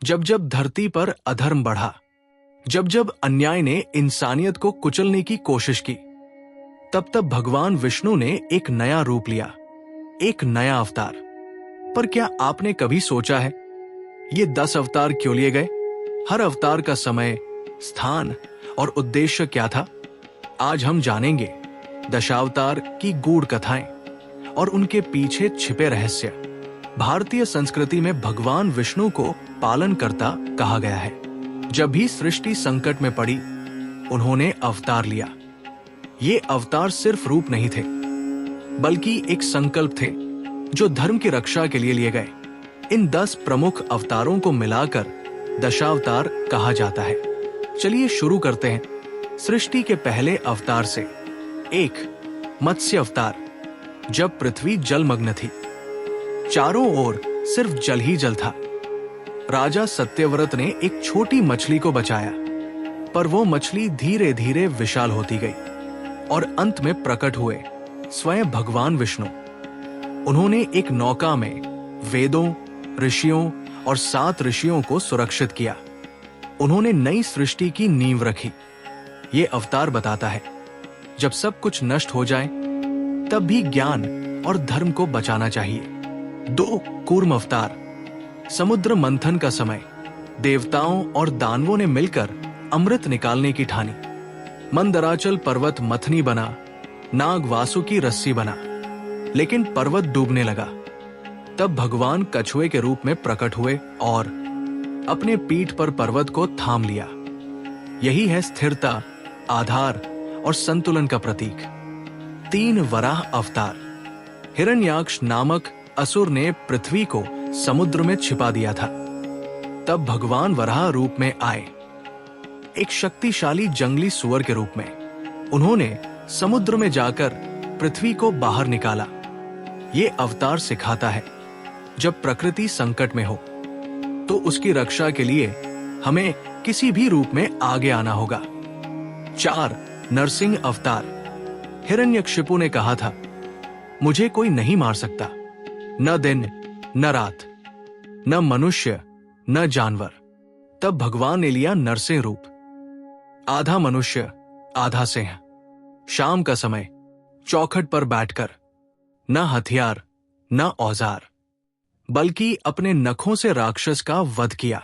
जब जब धरती पर अधर्म बढ़ा, जब जब अन्याय ने इंसानियत को कुचलने की कोशिश की, तब तब भगवान विष्णु ने एक नया रूप लिया, एक नया अवतार। पर क्या आपने कभी सोचा है ये 10 अवतार क्यों लिए गए? हर अवतार का समय, स्थान और उद्देश्य क्या था? आज हम जानेंगे दशावतार की गूढ़ कथाएं और उनके पीछे छिपे रहस्य। भारतीय संस्कृति में भगवान विष्णु को पालनकर्ता कहा गया है। जब भी सृष्टि संकट में पड़ी, उन्होंने अवतार लिया। ये अवतार सिर्फ रूप नहीं थे, बल्कि एक संकल्प थे जो धर्म की रक्षा के लिए गए। इन 10 प्रमुख अवतारों को मिलाकर दशावतार कहा जाता है। चलिए शुरू करते हैं सृष्टि के पहले अवतार से। 1. मत्स्य अवतार। जब पृथ्वी जलमग्न थी, चारों ओर सिर्फ जल ही जल था, राजा सत्यव्रत ने एक छोटी मछली को बचाया, पर वो मछली धीरे धीरे विशाल होती गई और अंत में प्रकट हुए स्वयं भगवान विष्णु। उन्होंने एक नौका में वेदों, ऋषियों और 7 ऋषियों को सुरक्षित किया। उन्होंने नई सृष्टि की नींव रखी। ये अवतार बताता है, जब सब कुछ नष्ट हो जाए, तब भी ज्ञान और धर्म को बचाना चाहिए। 2. कूर्म अवतार। समुद्र मंथन का समय, देवताओं और दानवों ने मिलकर अमृत निकालने की ठानी। मंदराचल पर्वत मथनी बना, नाग वासुकी रस्सी बना, लेकिन पर्वत डूबने लगा। तब भगवान कछुए के रूप में प्रकट हुए और अपने पीठ पर पर्वत को थाम लिया। यही है स्थिरता, आधार और संतुलन का प्रतीक। 3. वराह अवतार। हिरण्याक्ष नामक असुर ने पृथ्वी को समुद्र में छिपा दिया था। तब भगवान वराह रूप में आए, एक शक्तिशाली जंगली सुअर के रूप में। उन्होंने समुद्र में जाकर पृथ्वी को बाहर निकाला। ये अवतार सिखाता है, जब प्रकृति संकट में हो तो उसकी रक्षा के लिए हमें किसी भी रूप में आगे आना होगा। 4. नरसिंह अवतार। हिरण्यकशिपु ने कहा था, मुझे कोई नहीं मार सकता, न दिन न रात, न मनुष्य न जानवर। तब भगवान ने लिया नरसिंह रूप, आधा मनुष्य आधा सिंह। शाम का समय चौखट पर बैठकर न हथियार न औजार, बल्कि अपने नखों से राक्षस का वध किया।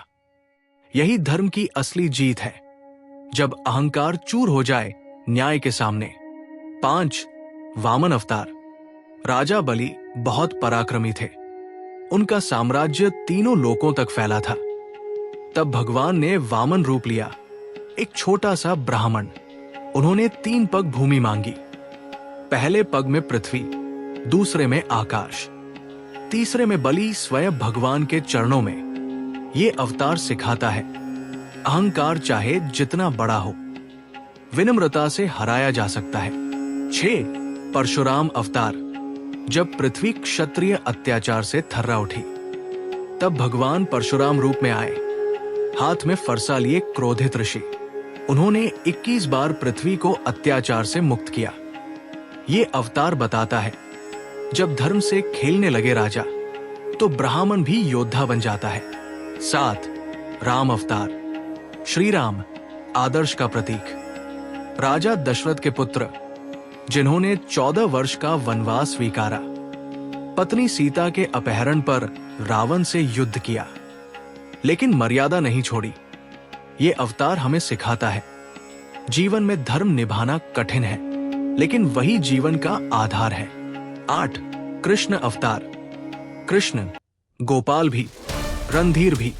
यही धर्म की असली जीत है, जब अहंकार चूर हो जाए न्याय के सामने। 5. वामन अवतार। राजा बलि बहुत पराक्रमी थे। उनका साम्राज्य तीनों लोकों तक फैला था। तब भगवान ने वामन रूप लिया, एक छोटा सा ब्राह्मण। उन्होंने 3 पग भूमि मांगी, पहले पग में पृथ्वी, दूसरे में आकाश, तीसरे में बलि स्वयं भगवान के चरणों में। ये अवतार सिखाता है, अहंकार चाहे जितना बड़ा हो, विनम्रता से हराया जा सकता है। 6. परशुराम अवतार। जब पृथ्वी क्षत्रिय अत्याचार से थर्रा उठी, तब भगवान परशुराम रूप में आए, हाथ में फरसा लिए क्रोधित ऋषि। उन्होंने 21 बार पृथ्वी को अत्याचार से मुक्त किया। ये अवतार बताता है, जब धर्म से खेलने लगे राजा, तो ब्राह्मण भी योद्धा बन जाता है। 7. राम अवतार। श्री राम आदर्श का प्रतीक। राजा दशरथ के पुत्र, जिन्होंने 14 वर्ष का वनवास स्वीकारा, पत्नी सीता के अपहरण पर रावण से युद्ध किया, लेकिन मर्यादा नहीं छोड़ी। ये अवतार हमें सिखाता है, जीवन में धर्म निभाना कठिन है, लेकिन वही जीवन का आधार है। 8. कृष्ण अवतार। कृष्ण गोपाल भी, रणधीर भी।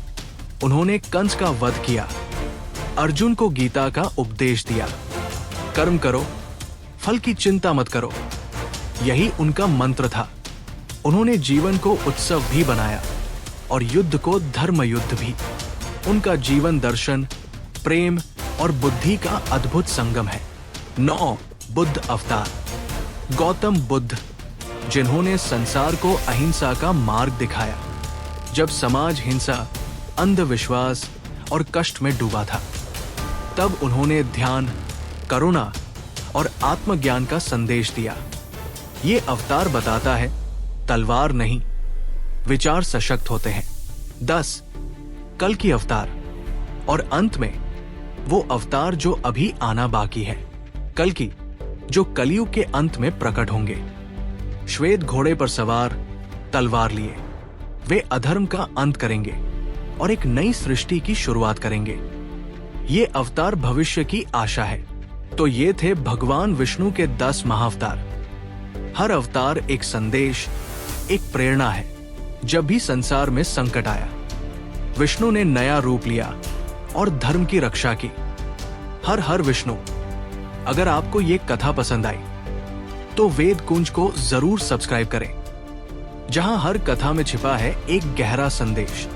उन्होंने कंस का वध किया, अर्जुन को गीता का उपदेश दिया, कर्म करो, फल की चिंता मत करो। यही उनका मंत्र था। उन्होंने जीवन को उत्सव भी बनाया और युद्ध को धर्म युद्ध भी। उनका जीवन दर्शन, प्रेम और बुद्धि का अद्भुत संगम है। 9. बुद्ध अवतार। गौतम बुद्ध, जिन्होंने संसार को अहिंसा का मार्ग दिखाया, जब समाज हिंसा, अंधविश्वास और कष्ट में डूबा था, तब उन्होंने ध्यान, करुणा और आत्मज्ञान का संदेश दिया। ये अवतार बताता है, तलवार नहीं, विचार सशक्त होते हैं। 10. कल की अवतार, और अंत में वो अवतार जो अभी आना बाकी है, कल की, जो कलयुग के अंत में प्रकट होंगे। श्वेत घोड़े पर सवार, तलवार लिए, वे अधर्म का अंत करेंगे और एक नई सृष्टि की शुरुआत करेंगे। ये अवतार भविष्य की आशा है। तो ये थे भगवान विष्णु के 10 महाअवतार। हर अवतार एक संदेश, एक प्रेरणा है। जब भी संसार में संकट आया, विष्णु ने नया रूप लिया और धर्म की रक्षा की। हर हर विष्णु। अगर आपको ये कथा पसंद आई तो वेद कुंज को जरूर सब्सक्राइब करें, जहां हर कथा में छिपा है एक गहरा संदेश।